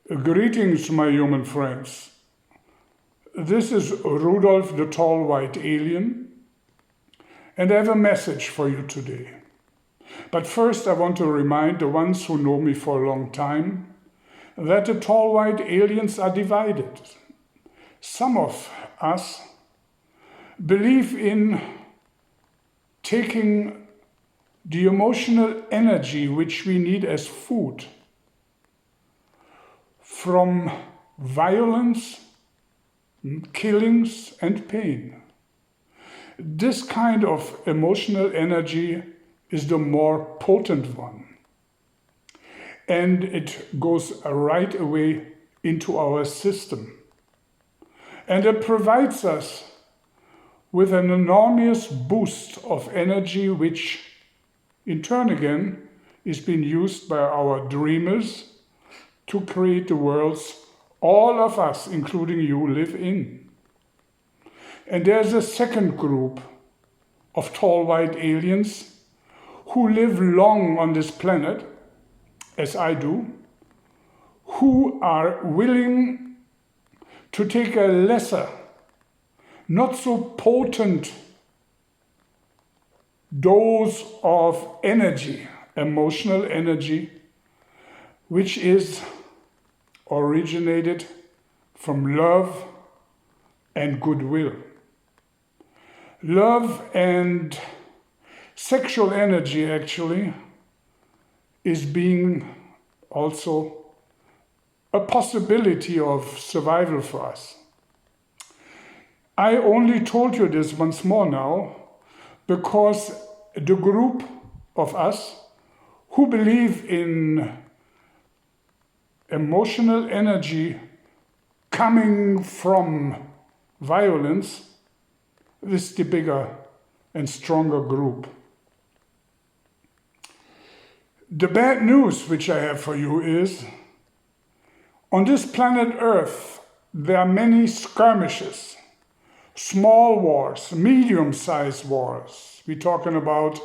Greetings, my human friends. This is Rudolf, the tall white alien, and I have a message for you today. But first, I want to remind the ones who know me for a long time that the tall white aliens are divided. Some of us believe in taking the emotional energy which we need as food from violence, killings, and pain. This kind of emotional energy is the more potent one. And it goes right away into our system. And it provides us with an enormous boost of energy, which in turn again is being used by our dreamers to create the worlds all of us, including you, live in. And there's a second group of tall white aliens who live long on this planet, as I do, who are willing to take a lesser, not so potent dose of energy, emotional energy, which is originated from love and goodwill. Love and sexual energy actually is being also a possibility of survival for us. I only told you this once more now because the group of us who believe in emotional energy coming from violence is the bigger and stronger group. The bad news which I have for you is, on this planet Earth, there are many skirmishes, small wars, medium-sized wars. We're talking about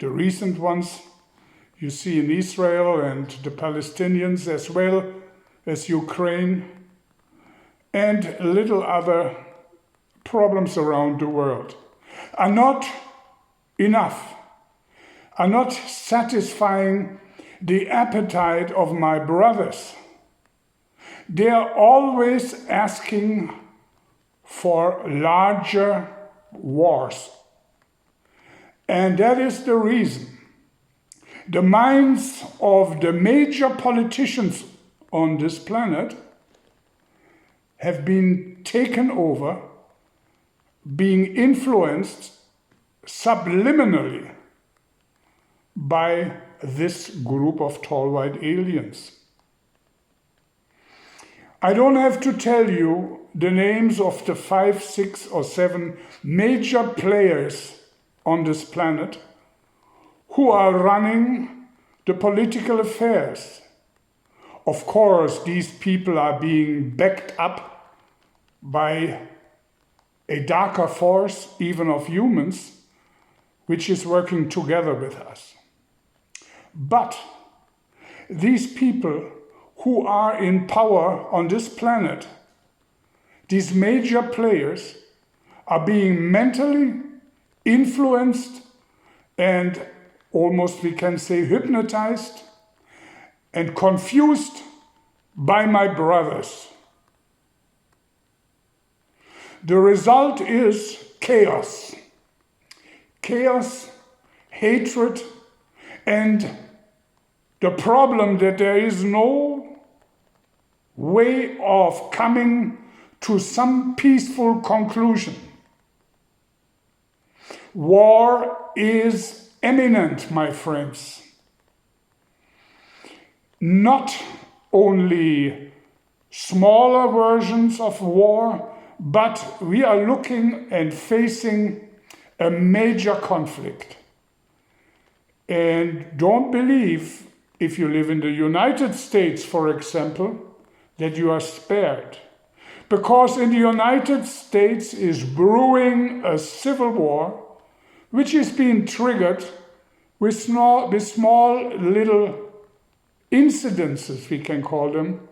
the recent ones you see in Israel and the Palestinians, as well as Ukraine, and little other problems around the world, are not enough, are not satisfying the appetite of my brothers. They are always asking for larger wars. And that is the reason the minds of the major politicians on this planet have been taken over, being influenced subliminally by this group of tall white aliens. I don't have to tell you the names of the 5, 6, or 7 major players on this planet who are running the political affairs. Of course, these people are being backed up by a darker force, even of humans, which is working together with us. But these people who are in power on this planet, these major players, are being mentally influenced and almost, we can say, hypnotized and confused by my brothers. The result is chaos. Chaos, hatred, and the problem that there is no way of coming to some peaceful conclusion. War is imminent, my friends. Not only smaller versions of war, but we are looking and facing a major conflict. And don't believe, if you live in the United States, for example, that you are spared. Because in the United States is brewing a civil war, which is being triggered with small little incidences, we can call them,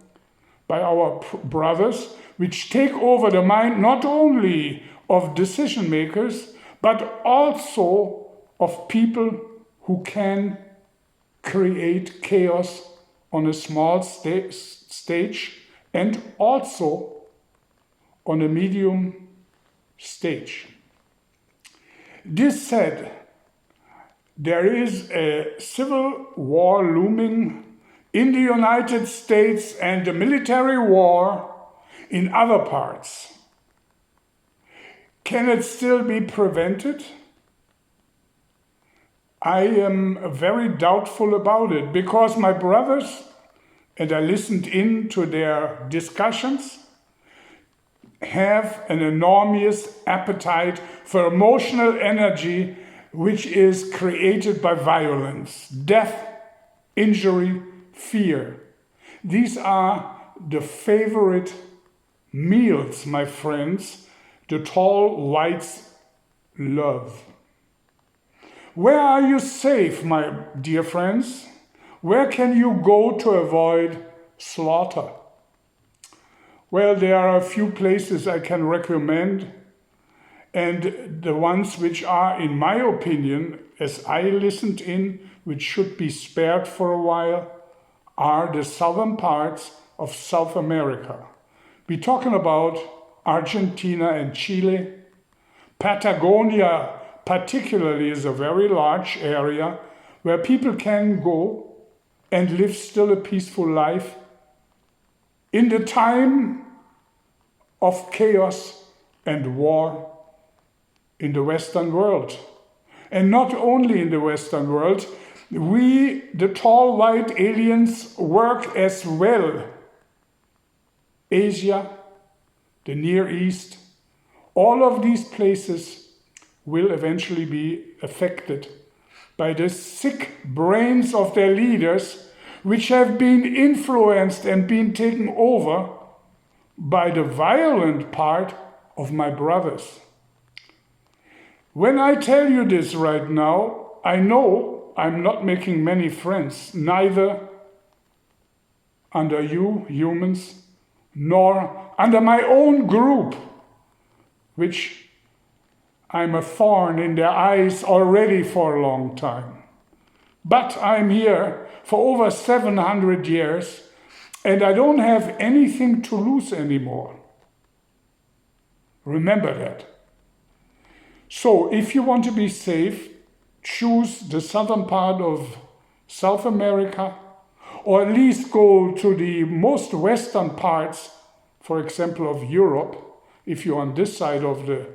by our brothers, which take over the mind not only of decision makers, but also of people who can create chaos on a small stage and also on a medium stage. This said, there is a civil war looming in the United States and a military war in other parts. Can it still be prevented? I am very doubtful about it because my brothers, and I listened in to their discussions, have an enormous appetite for emotional energy which is created by violence, death, injury, fear. These are the favorite meals, my friends, the tall whites love. Where are you safe, my dear friends? Where can you go to avoid slaughter? Well, there are a few places I can recommend, and the ones which are, in my opinion, as I listened in, which should be spared for a while, are the southern parts of South America. We're talking about Argentina and Chile. Patagonia particularly is a very large area where people can go and live still a peaceful life in the time of chaos and war in the Western world. And not only in the Western world, we, the tall white aliens, work as well. Asia, the Near East, all of these places will eventually be affected by the sick brains of their leaders, which have been influenced and been taken over by the violent part of my brothers. When I tell you this right now, I know I'm not making many friends, neither under you humans, nor under my own group, which I'm a thorn in their eyes already for a long time. But I'm here for over 700 years, and I don't have anything to lose anymore. Remember that. So if you want to be safe, choose the southern part of South America, or at least go to the most western parts, for example, of Europe, if you're on this side of the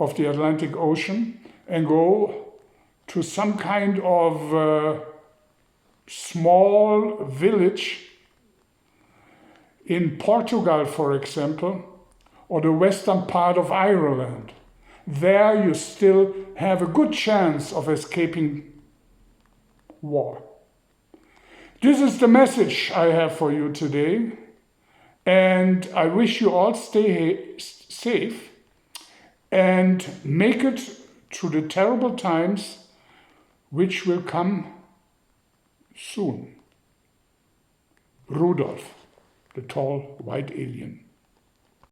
Atlantic Ocean, and go to some kind of small village in Portugal, for example, or the western part of Ireland. There you still have a good chance of escaping war. This is the message I have for you today, and I wish you all stay safe and make it through the terrible times which will come soon. Rudolf, the tall white alien.